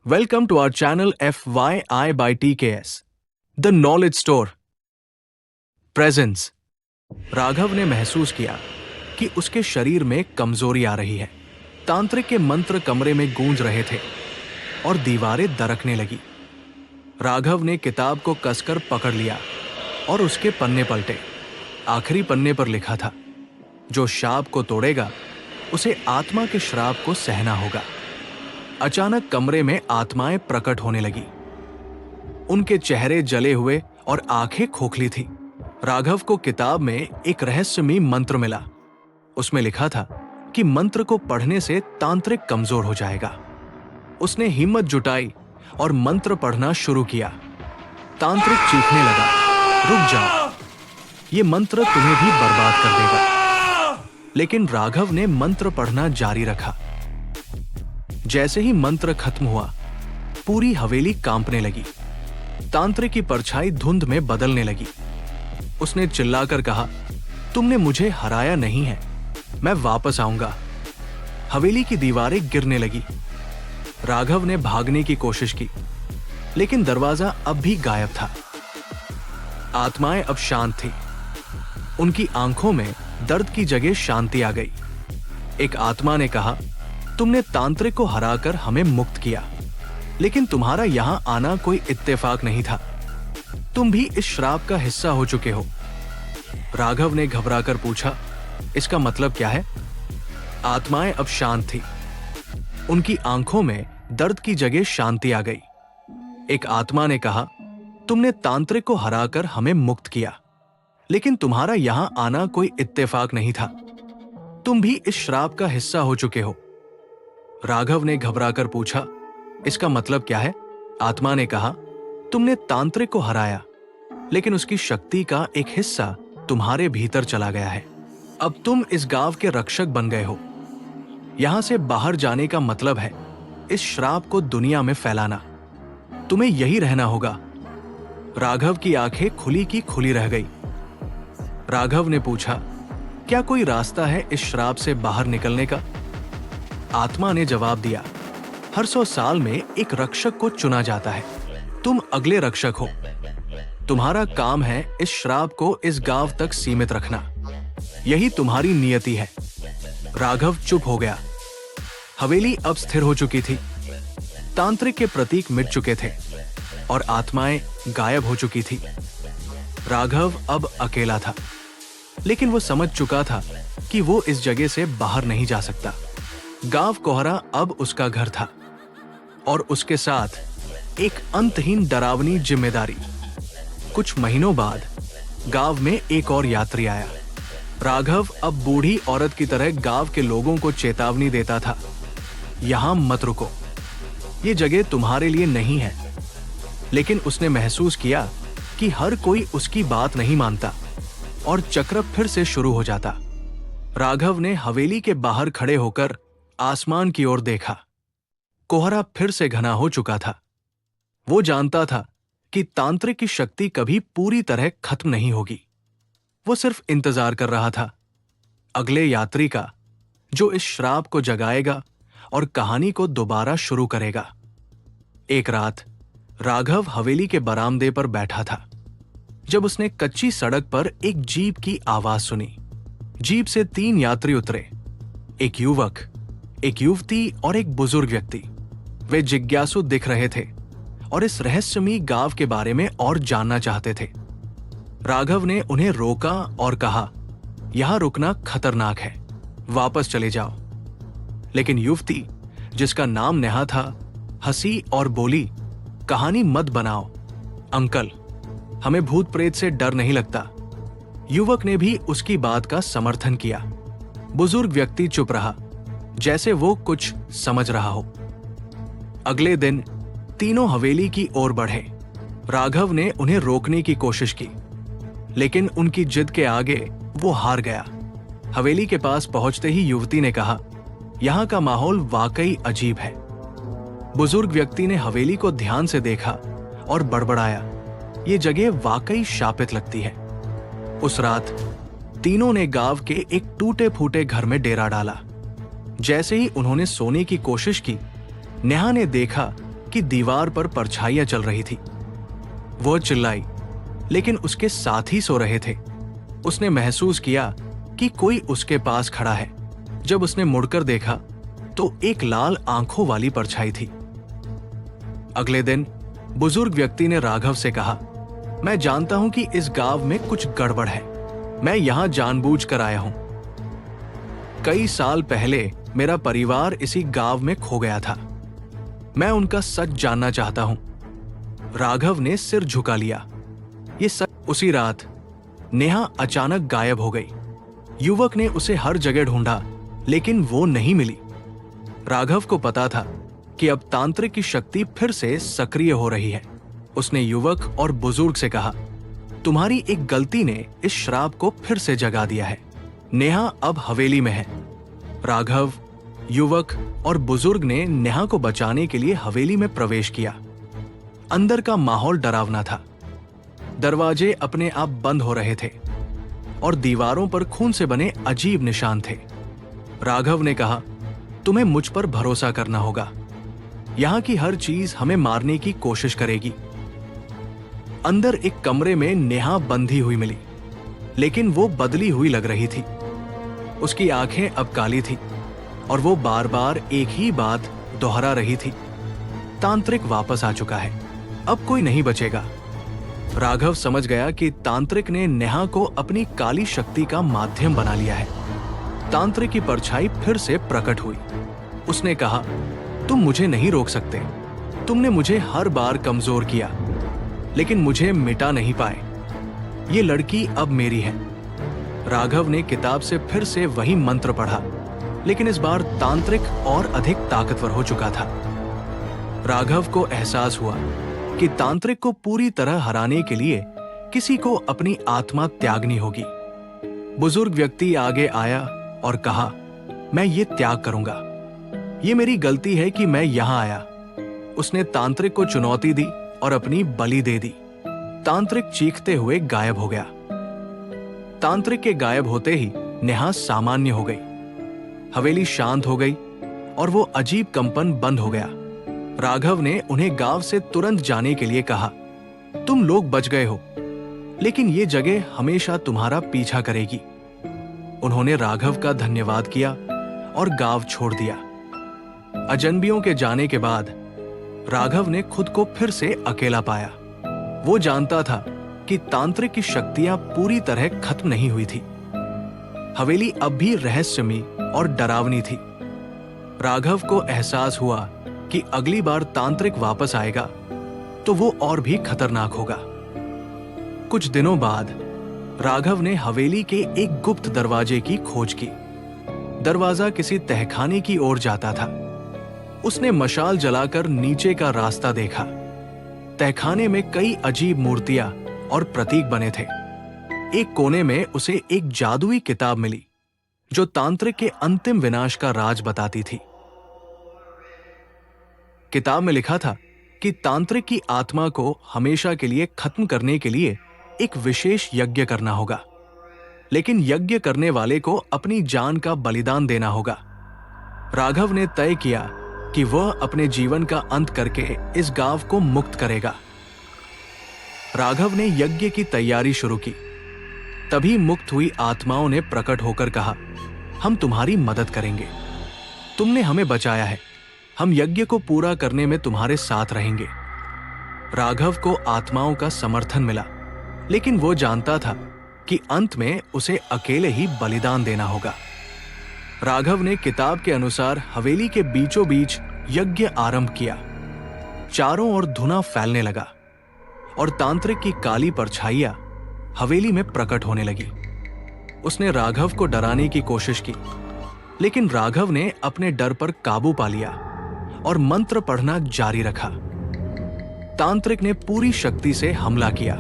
Welcome to our channel FYI by TKS, The Knowledge Store. Presence. Raghav ने महसूस किया कि उसके शरीर में कमजोरी आ रही है। तांत्रिक के मंत्र कमरे में गूंज रहे थे और दीवारें दरकने लगी। राघव ने किताब को कसकर पकड़ लिया और उसके पन्ने पलटे। आखिरी पन्ने पर लिखा था, जो शाप को तोड़ेगा उसे आत्मा के श्राप को सहना होगा। अचानक कमरे में आत्माएं प्रकट होने लगी। उनके चेहरे जले हुए और आंखें खोखली थी। राघव को किताब में एक रहस्यमयी मंत्र मिला। उसमें लिखा था कि मंत्र को पढ़ने से तांत्रिक कमजोर हो जाएगा। उसने हिम्मत जुटाई और मंत्र पढ़ना शुरू किया। तांत्रिक चीखने लगा, रुक जाओ, ये मंत्र तुम्हें भी बर्बाद कर देगा। लेकिन राघव ने मंत्र पढ़ना जारी रखा। जैसे ही मंत्र खत्म हुआ, पूरी हवेली कांपने लगी। तांत्रिक की परछाई धुंध में बदलने लगी। उसने चिल्लाकर कहा, तुमने मुझे हराया नहीं है, मैं वापस आऊंगा। हवेली की दीवारें गिरने लगी। राघव ने भागने की कोशिश की, लेकिन दरवाजा अब भी गायब था। आत्माएं अब शांत थी। उनकी आंखों में दर्द की जगह शांति आ गई। एक आत्मा ने कहा, तुमने तांत्रिक को हराकर हमें मुक्त किया, लेकिन तुम्हारा यहां आना कोई इत्तेफाक नहीं था। तुम भी इस श्राप का हिस्सा हो चुके हो। राघव ने घबराकर पूछा, इसका मतलब क्या है? आत्माएं अब शांत थी। उनकी आंखों में दर्द की जगह शांति आ गई। एक आत्मा ने कहा, तुमने तांत्रिक को हराकर हमें मुक्त किया, लेकिन तुम्हारा यहां आना कोई इत्तेफाक नहीं था। तुम भी इस श्राप का हिस्सा हो चुके हो। राघव ने घबराकर पूछा, इसका मतलब क्या है? आत्मा ने कहा, तुमने तांत्रिक को हराया, लेकिन उसकी शक्ति का एक हिस्सा तुम्हारे भीतर चला गया है। अब तुम इस गांव के रक्षक बन गए हो। यहां से बाहर जाने का मतलब है इस श्राप को दुनिया में फैलाना। तुम्हें यही रहना होगा। राघव की आंखें खुली की खुली रह गई। राघव ने पूछा, क्या कोई रास्ता है इस श्राप से बाहर निकलने का? आत्मा ने जवाब दिया, हर 100 साल में एक रक्षक को चुना जाता है। तुम अगले रक्षक हो। तुम्हारा काम है इस श्राप को इस गांव तक सीमित रखना। यही तुम्हारी नियति है। राघव चुप हो गया। हवेली अब स्थिर हो चुकी थी। तांत्रिक के प्रतीक मिट चुके थे और आत्माएं गायब हो चुकी थी। राघव अब अकेला था, लेकिन वो समझ चुका था कि वो इस जगह से बाहर नहीं जा सकता। गांव कोहरा अब उसका घर था और उसके साथ एक अंतहीन डरावनी जिम्मेदारी। कुछ महीनों बाद गांव में एक और यात्री आया। राघव अब बूढ़ी औरत की तरह गांव के लोगों को चेतावनी देता था, यहां मत रुको, ये जगह तुम्हारे लिए नहीं है। लेकिन उसने महसूस किया कि हर कोई उसकी बात नहीं मानता और चक्र फिर से शुरू हो जाता। राघव ने हवेली के बाहर खड़े होकर आसमान की ओर देखा। कोहरा फिर से घना हो चुका था। वो जानता था कि तांत्रिक की शक्ति कभी पूरी तरह खत्म नहीं होगी। वो सिर्फ इंतजार कर रहा था अगले यात्री का, जो इस श्राप को जगाएगा और कहानी को दोबारा शुरू करेगा। एक रात राघव हवेली के बरामदे पर बैठा था, जब उसने कच्ची सड़क पर एक जीप की आवाज सुनी। जीप से 3 यात्री उतरे, एक युवक, एक युवती और एक बुजुर्ग व्यक्ति। वे जिज्ञासु दिख रहे थे और इस रहस्यमयी गांव के बारे में और जानना चाहते थे। राघव ने उन्हें रोका और कहा, यहां रुकना खतरनाक है, वापस चले जाओ। लेकिन युवती, जिसका नाम नेहा था, हंसी और बोली, कहानी मत बनाओ अंकल, हमें भूत प्रेत से डर नहीं लगता। युवक ने भी उसकी बात का समर्थन किया। बुजुर्ग व्यक्ति चुप रहा, जैसे वो कुछ समझ रहा हो। अगले दिन तीनों हवेली की ओर बढ़े। राघव ने उन्हें रोकने की कोशिश की, लेकिन उनकी जिद के आगे वो हार गया। हवेली के पास पहुंचते ही युवती ने कहा, यहां का माहौल वाकई अजीब है। बुजुर्ग व्यक्ति ने हवेली को ध्यान से देखा और बड़बड़ाया, ये जगह वाकई शापित लगती है। उस रात तीनों ने गांव के एक टूटे फूटे घर में डेरा डाला। जैसे ही उन्होंने सोने की कोशिश की, नेहा ने देखा कि कि दीवार पर परछाइयां चल रही थी। वह चिल्लाई, लेकिन उसके साथी सो रहे थे। उसने महसूस किया कि कोई उसके पास खड़ा है। जब उसने मुड़कर देखा तो एक लाल आंखों वाली परछाई थी। अगले दिन बुजुर्ग व्यक्ति ने राघव से कहा, मैं जानता हूं कि इस गांव में कुछ गड़बड़ है। मैं यहां जानबूझकर आया हूं। कई साल पहले मेरा परिवार इसी गांव में खो गया था। मैं उनका सच जानना चाहता हूं। राघव ने सिर झुका लिया। ये सच। उसी रात नेहा अचानक गायब हो गई। युवक ने उसे हर जगह ढूंढा, लेकिन वो नहीं मिली। राघव को पता था कि अब तांत्रिक की शक्ति फिर से सक्रिय हो रही है। उसने युवक और बुजुर्ग से कहा, तुम्हारी एक गलती ने इस श्राप को फिर से जगा दिया है। नेहा अब हवेली में है। राघव, युवक और बुजुर्ग ने नेहा को बचाने के लिए हवेली में प्रवेश किया। अंदर का माहौल डरावना था। दरवाजे अपने आप बंद हो रहे थे और दीवारों पर खून से बने अजीब निशान थे। राघव ने कहा, तुम्हें मुझ पर भरोसा करना होगा। यहां की हर चीज हमें मारने की कोशिश करेगी। अंदर एक कमरे में नेहा बंधी हुई मिली, लेकिन वो बदली हुई लग रही थी। उसकी आंखें अब काली थी और वो बार बार एक ही बात दोहरा रही थी, तांत्रिक वापस आ चुका है, अब कोई नहीं बचेगा। राघव समझ गया कि तांत्रिक ने नेहा को अपनी काली शक्ति का माध्यम बना लिया है। तांत्रिक की परछाई फिर से प्रकट हुई। उसने कहा, तुम मुझे नहीं रोक सकते। तुमने मुझे हर बार कमजोर किया, लेकिन मुझे मिटा नहीं पाए। ये लड़की अब मेरी है। राघव ने किताब से फिर से वही मंत्र पढ़ा, लेकिन इस बार तांत्रिक और अधिक ताकतवर हो चुका था। राघव को एहसास हुआ कि तांत्रिक को पूरी तरह हराने के लिए किसी को अपनी आत्मा त्यागनी होगी। बुजुर्ग व्यक्ति आगे आया और कहा, मैं ये त्याग करूंगा। ये मेरी गलती है कि मैं यहां आया। उसने तांत्रिक को चुनौती दी और अपनी बलि दे दी। तांत्रिक चीखते हुए गायब हो गया। तांत्रिक के गायब होते ही नेहा सामान्य हो गई। हवेली शांत हो गई और वो अजीब कंपन बंद हो गया। राघव ने उन्हें गांव से तुरंत जाने के लिए कहा, तुम लोग बच गए हो, लेकिन ये जगह हमेशा तुम्हारा पीछा करेगी। उन्होंने राघव का धन्यवाद किया और गांव छोड़ दिया। अजनबियों के जाने के बाद राघव ने खुद को फिर से अकेला पाया। वो जानता था कि तांत्रिक की शक्तियां पूरी तरह खत्म नहीं हुई थी। हवेली अब भी रहस्यमयी और डरावनी थी। राघव को एहसास हुआ कि अगली बार तांत्रिक वापस आएगा तो वो और भी खतरनाक होगा। कुछ दिनों बाद राघव ने हवेली के एक गुप्त दरवाजे की खोज की। दरवाजा किसी तहखाने की ओर जाता था। उसने मशाल जलाकर नीचे का रास्ता देखा। तहखाने में कई अजीब मूर्तियां और प्रतीक बने थे। एक कोने में उसे एक जादुई किताब मिली जो तांत्रिक के अंतिम विनाश का राज बताती थी। किताब में लिखा था कि तांत्रिक की आत्मा को हमेशा के लिए खत्म करने के लिए एक विशेष यज्ञ करना होगा, लेकिन यज्ञ करने वाले को अपनी जान का बलिदान देना होगा। राघव ने तय किया कि वह अपने जीवन का अंत करके इस गांव को मुक्त करेगा। राघव ने यज्ञ की तैयारी शुरू की। तभी मुक्त हुई आत्माओं ने प्रकट होकर कहा, हम तुम्हारी मदद करेंगे। तुमने हमें बचाया है। हम यज्ञ को पूरा करने में तुम्हारे साथ रहेंगे। राघव को आत्माओं का समर्थन मिला, लेकिन वो जानता था कि अंत में उसे अकेले ही बलिदान देना होगा। राघव ने किताब के अनुसार हवेली के बीचों बीच यज्ञ आरंभ किया। चारों ओर धुआं फैलने लगा और तांत्रिक की काली परछाइयां हवेली में प्रकट होने लगी। उसने राघव को डराने की कोशिश की, लेकिन राघव ने अपने डर पर काबू पा लिया और मंत्र पढ़ना जारी रखा। तांत्रिक ने पूरी शक्ति से हमला किया।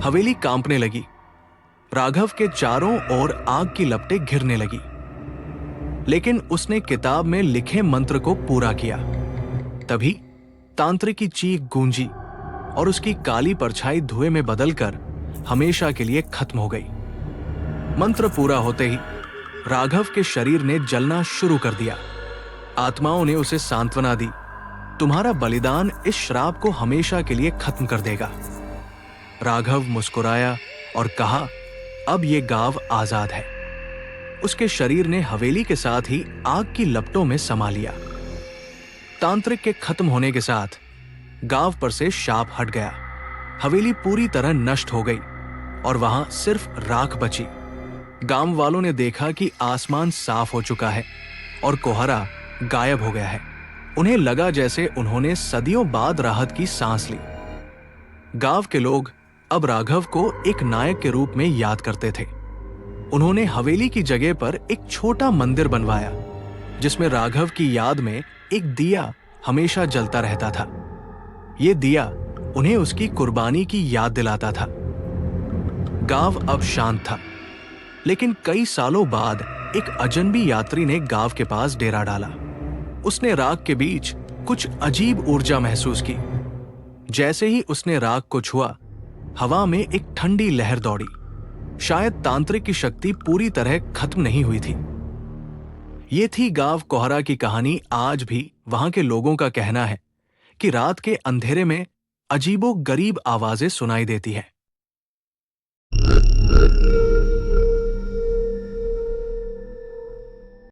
हवेली कांपने लगी। राघव के चारों ओर आग की लपटें घिरने लगी, लेकिन उसने किताब में लिखे मंत्र को पूरा किया। तभी तांत्रिक की चीख गूंजी और उसकी काली परछाई धुएं में बदलकर हमेशा के लिए खत्म हो गई। मंत्र पूरा होते ही राघव के शरीर ने जलना शुरू कर दिया। आत्माओं ने उसे सांत्वना दी, तुम्हारा बलिदान इस श्राप को हमेशा के लिए खत्म कर देगा। राघव मुस्कुराया और कहा, अब ये गांव आजाद है। उसके शरीर ने हवेली के साथ ही आग की लपटों में समा लिया। तांत्रिक के खत्म होने के साथ गांव पर से शाप हट गया। हवेली पूरी तरह नष्ट हो गई और वहां सिर्फ राख बची। गांव वालों ने देखा कि आसमान साफ हो चुका है और कोहरा गायब हो गया है। उन्हें लगा जैसे उन्होंने सदियों बाद राहत की सांस ली। गांव के लोग अब राघव को एक नायक के रूप में याद करते थे। उन्होंने हवेली की जगह पर एक छोटा मंदिर बनवाया जिसमें राघव की याद में एक दिया हमेशा जलता रहता था। ये दिया उन्हें उसकी कुर्बानी की याद दिलाता था। गांव अब शांत था, लेकिन कई सालों बाद एक अजनबी यात्री ने गांव के पास डेरा डाला। उसने राख के बीच कुछ अजीब ऊर्जा महसूस की। जैसे ही उसने राख को छुआ, हवा में एक ठंडी लहर दौड़ी। शायद तांत्रिक की शक्ति पूरी तरह खत्म नहीं हुई थी। ये थी गांव कोहरा की कहानी। आज भी वहां के लोगों का कहना है कि रात के अंधेरे में अजीबो गरीब आवाजें सुनाई देती हैं।